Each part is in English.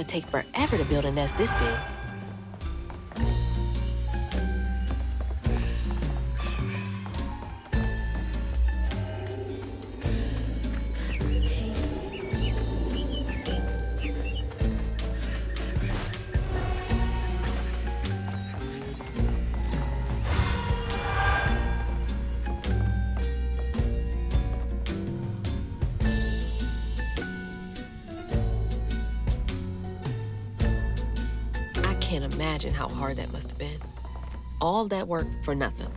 gotta take forever to build a nest this big. I can't imagine how hard that must have been. All that work for nothing.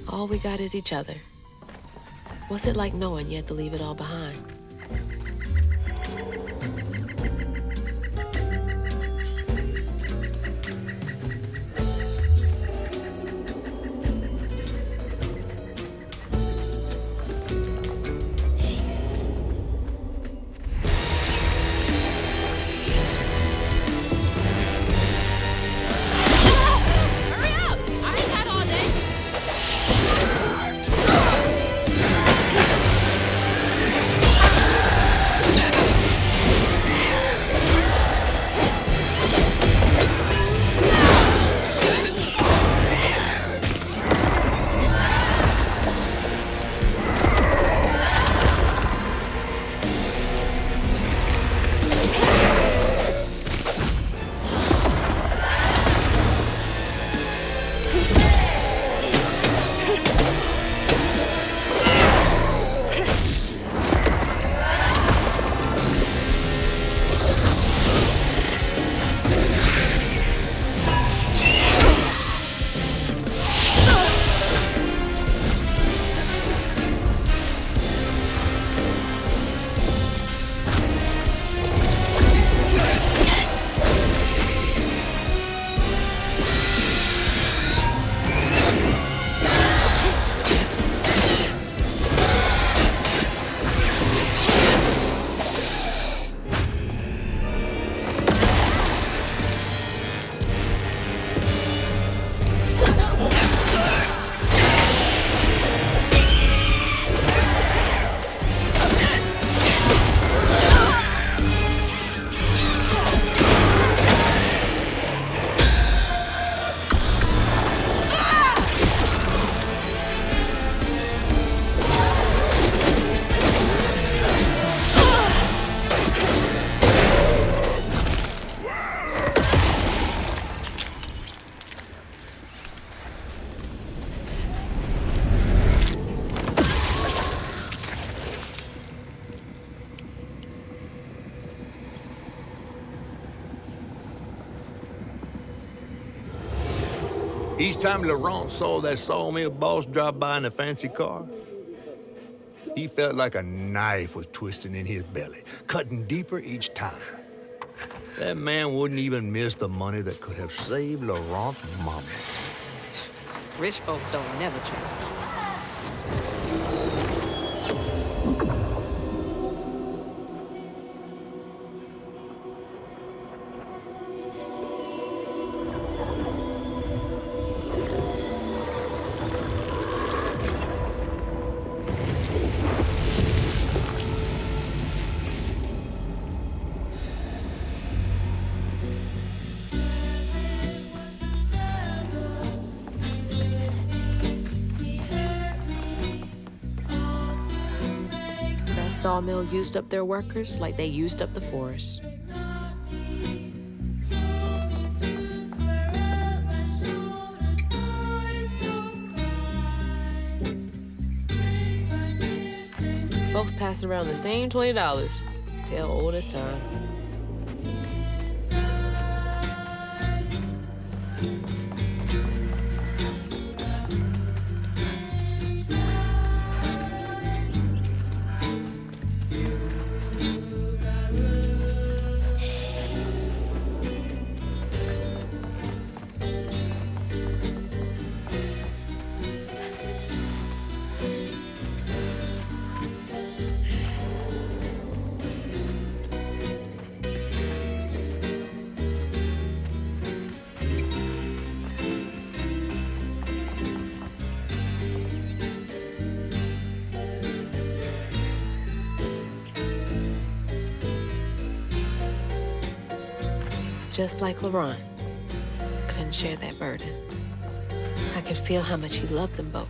All we got is each other. What's it like knowing you have to leave it all behind? Each time Laurent saw that sawmill boss drive by in a fancy car, he felt like a knife was twisting in his belly, cutting deeper each time. That man wouldn't even miss the money that could have saved Laurent's mama. Rich folks don't never change. Sawmill used up their workers like they used up the forest. Folks passing around the same $20. Tale old as time. Just like Laurent couldn't share that burden. I could feel how much he loved them both.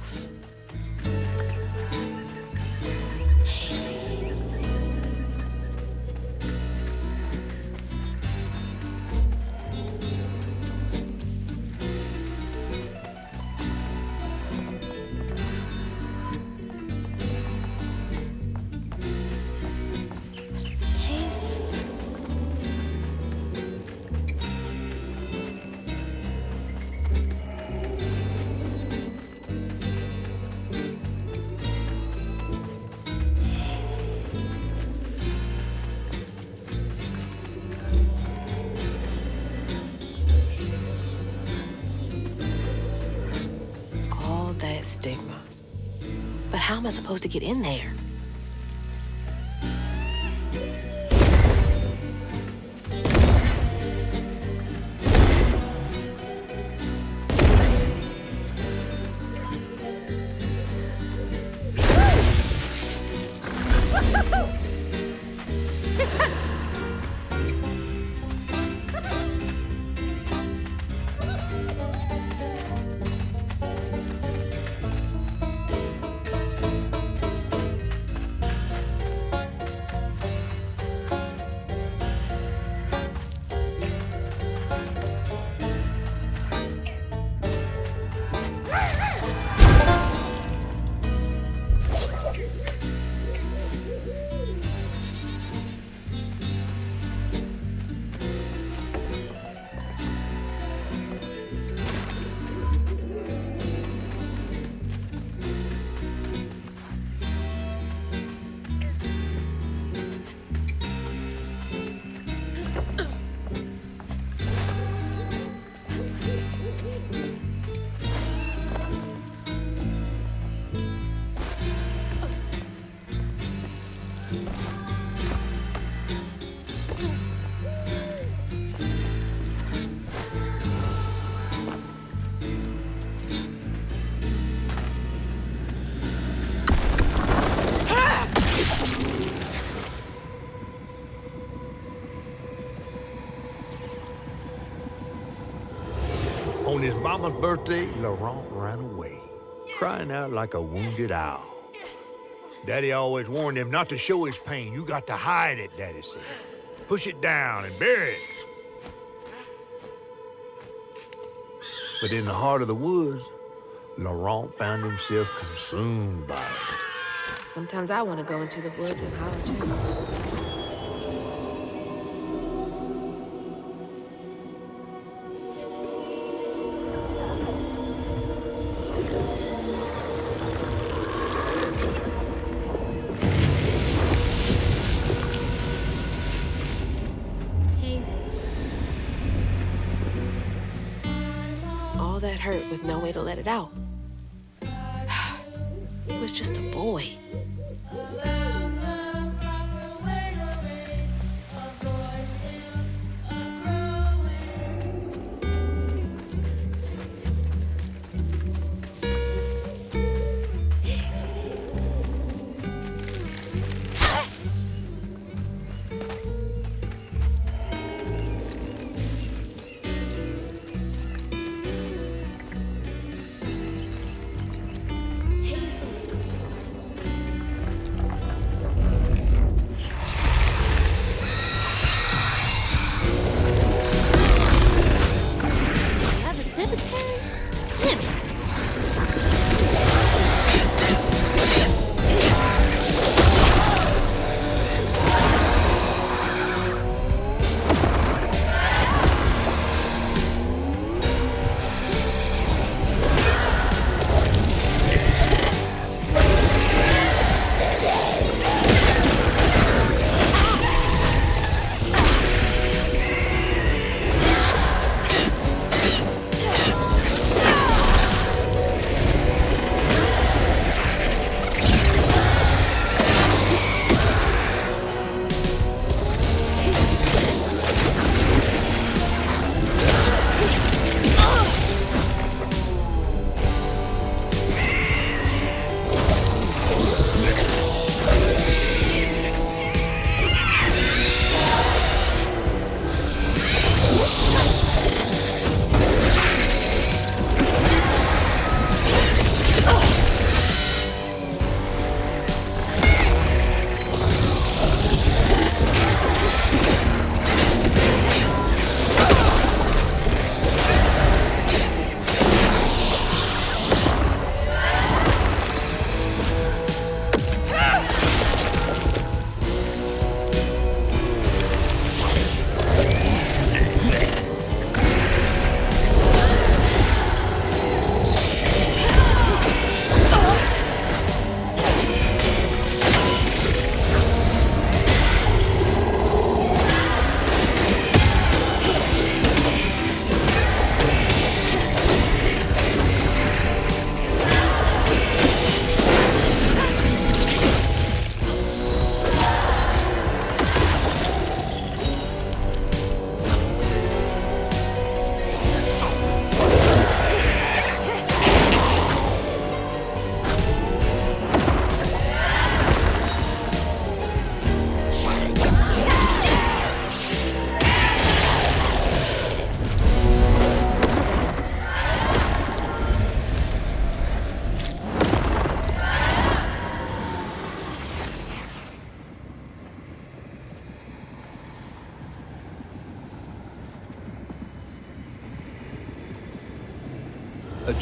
Stigma. But how am I supposed to get in there? On his mama's birthday, Laurent ran away, crying out like a wounded owl. Daddy always warned him not to show his pain. You got to hide it, Daddy said. Push it down and bury it. But in the heart of the woods, Laurent found himself consumed by it. Sometimes I want to go into the woods and holler too. That hurt with no way to let it out. He was just a boy.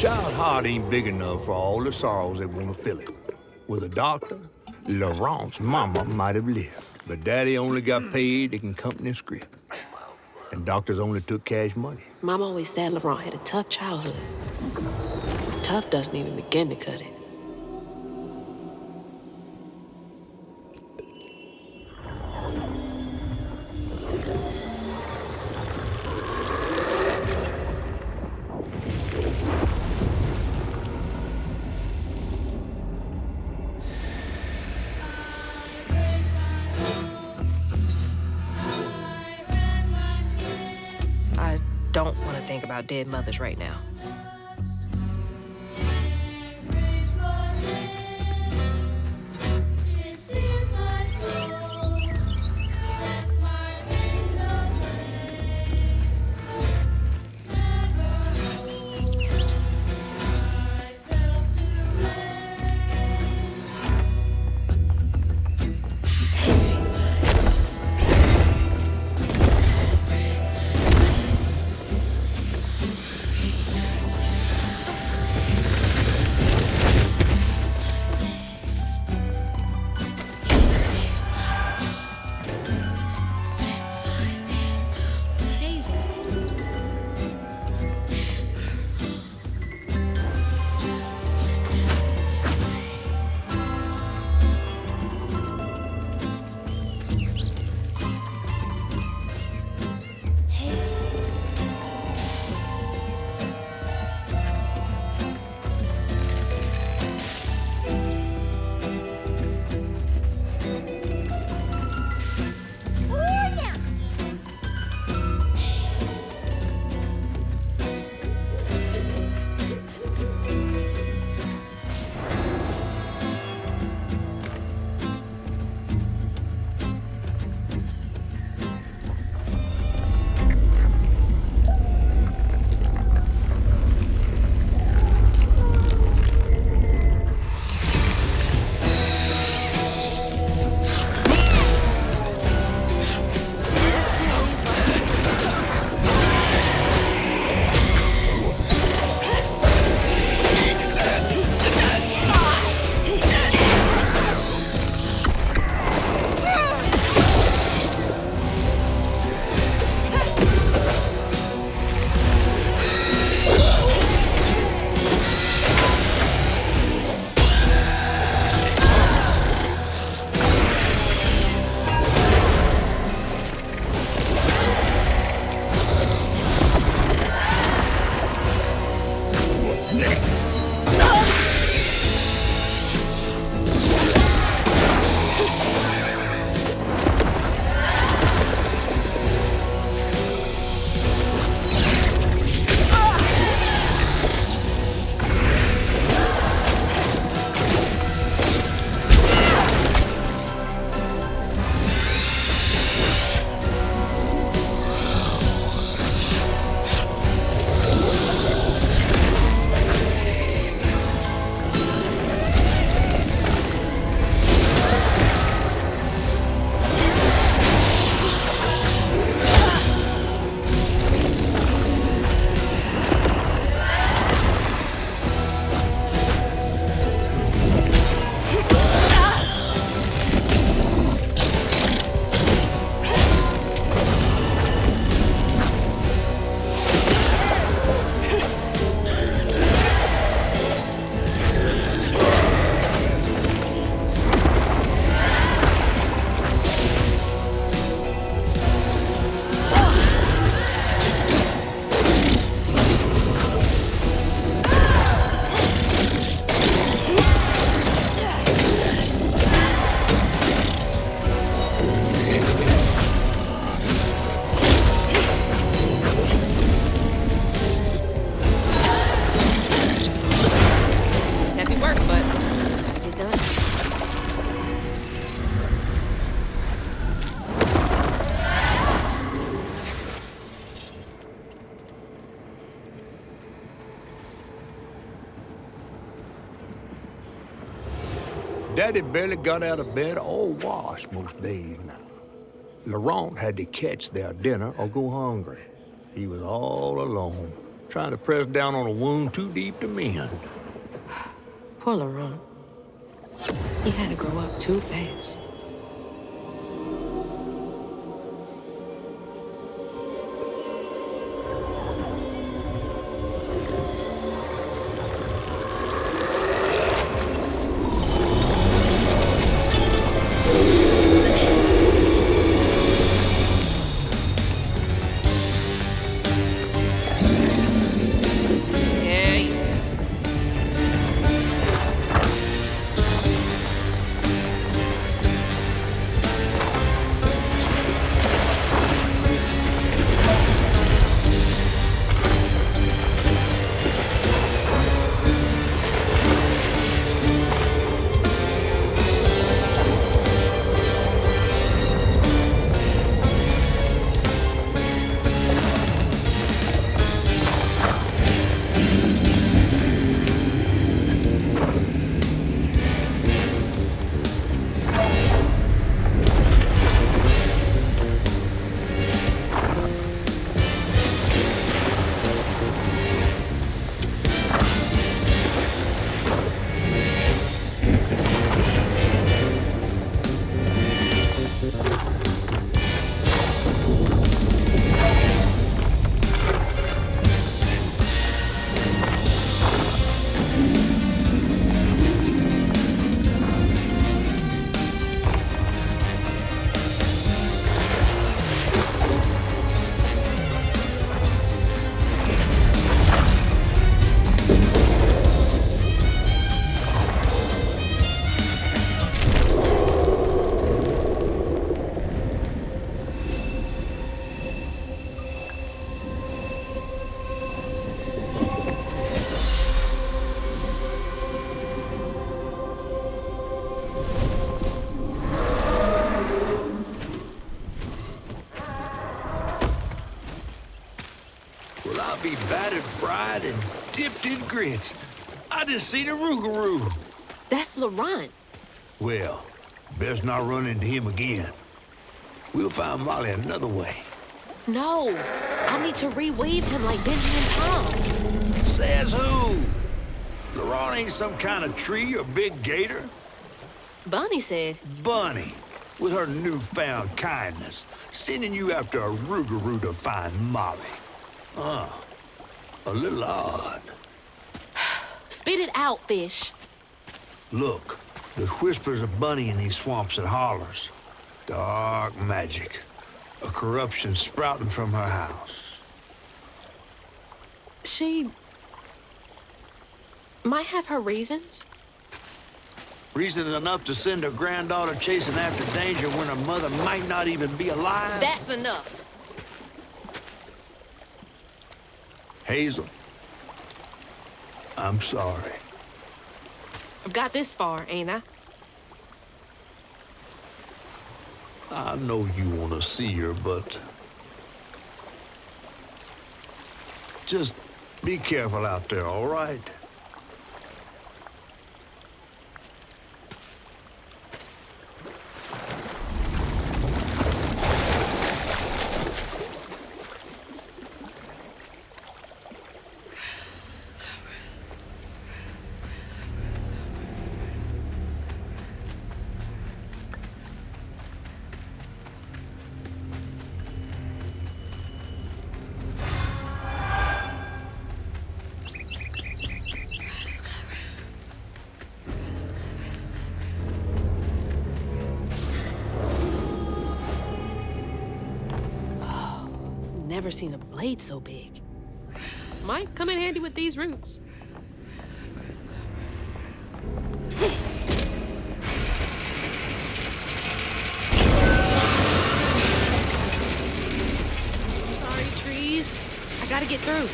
child's heart ain't big enough for all the sorrows that want to fill it. With a doctor, Laurent's mama might have lived, but Daddy only got paid to accompany a script. And doctors only took cash money. Mom always said Laurent had a tough childhood. Tough doesn't even begin to cut it. I don't want to think about dead mothers right now. Daddy barely got out of bed or washed most days now. Laurent had to catch their dinner or go hungry. He was all alone. trying to press down on a wound too deep to mend. Poor Laurent. He had to grow up too fast. I'll be battered, fried, and dipped in grits. I just seen a rougarou. That's Laurent. Well, best not run into him again. We'll find Molly another way. No, I need to reweave him like Benjamin Tom. Says who? Laurent ain't some kind of tree or big gator. Bunny said. Bunny, with her newfound kindness, sending you after a rougarou to find Molly. A little odd. Spit it out, fish. Look, there's whispers of Bunny in these swamps and hollers. Dark magic. A corruption sprouting from her house. She might have her reasons. Reason enough to send her granddaughter chasing after danger when her mother might not even be alive? That's enough. Hazel, I'm sorry. I've got this far, ain't I? I know you want to see her, but just be careful out there, all right? Never seen a blade so big. Might come in handy with these roots. Sorry, trees. I gotta get through.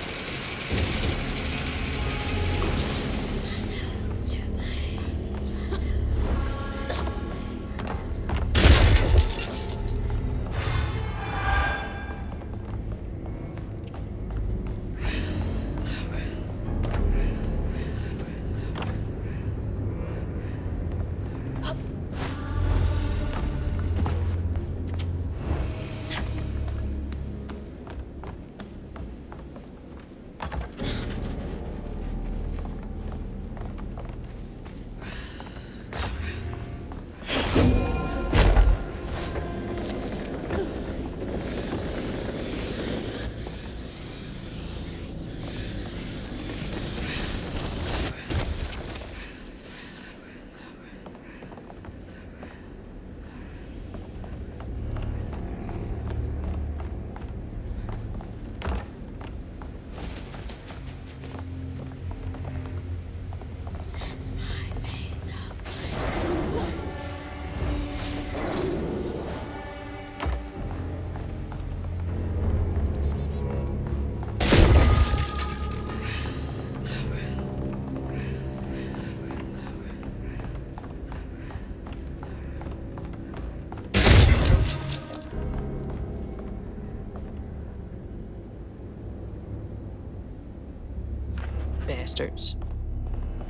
monsters.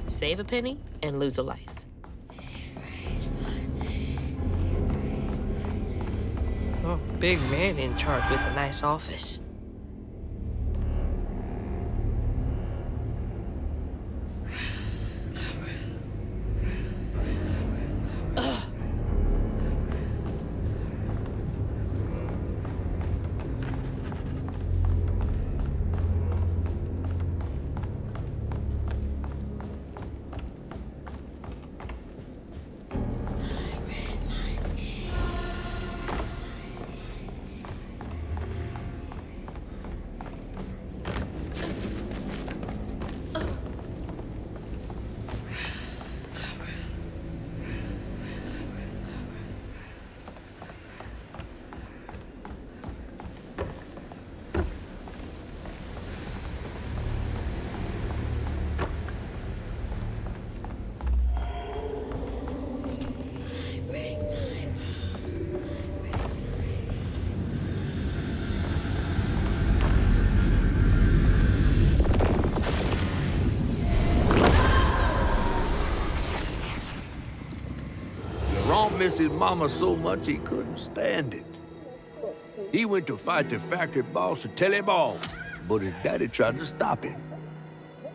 Save a penny and lose a life. Oh, big man in charge with a nice office. Laurent missed his mama so much he couldn't stand it. He went to fight the factory boss to tell him off, but his daddy tried to stop him.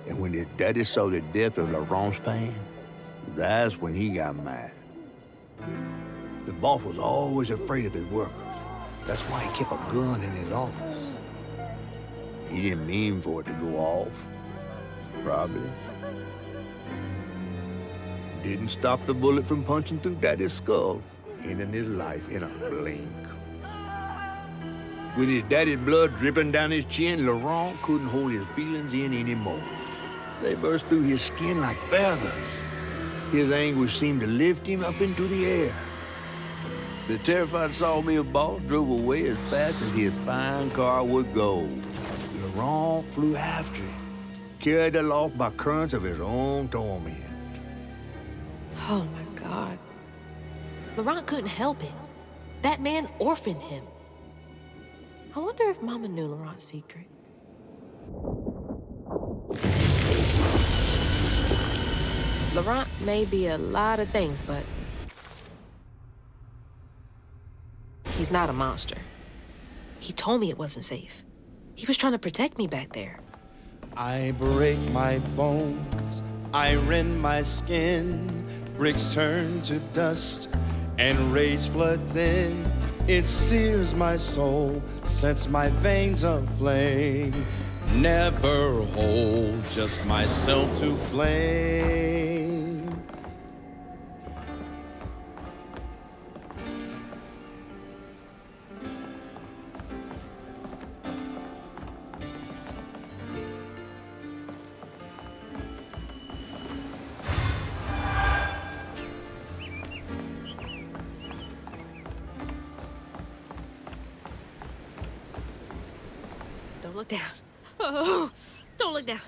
And when his daddy saw the depth of Laurent's pain, that's when he got mad. The boss was always afraid of his workers. That's why he kept a gun in his office. He didn't mean for it to go off, probably. Didn't stop the bullet from punching through Daddy's skull, ending his life in a blink. With his daddy's blood dripping down his chin, Laurent couldn't hold his feelings in anymore. They burst through his skin like feathers. His anguish seemed to lift him up into the air. The terrified sawmill boss drove away as fast as his fine car would go. Laurent flew after it, carried aloft by currents of his own torment. Oh my God. Laurent couldn't help it. That man orphaned him. I wonder if Mama knew Laurent's secret. Laurent may be a lot of things, but he's not a monster. He told me it wasn't safe. He was trying to protect me back there. I break my bones, I rend my skin, bricks turn to dust, and rage floods in. It sears my soul, sets my veins aflame. Never hold, just myself to blame. Don't look down. Oh, don't look down.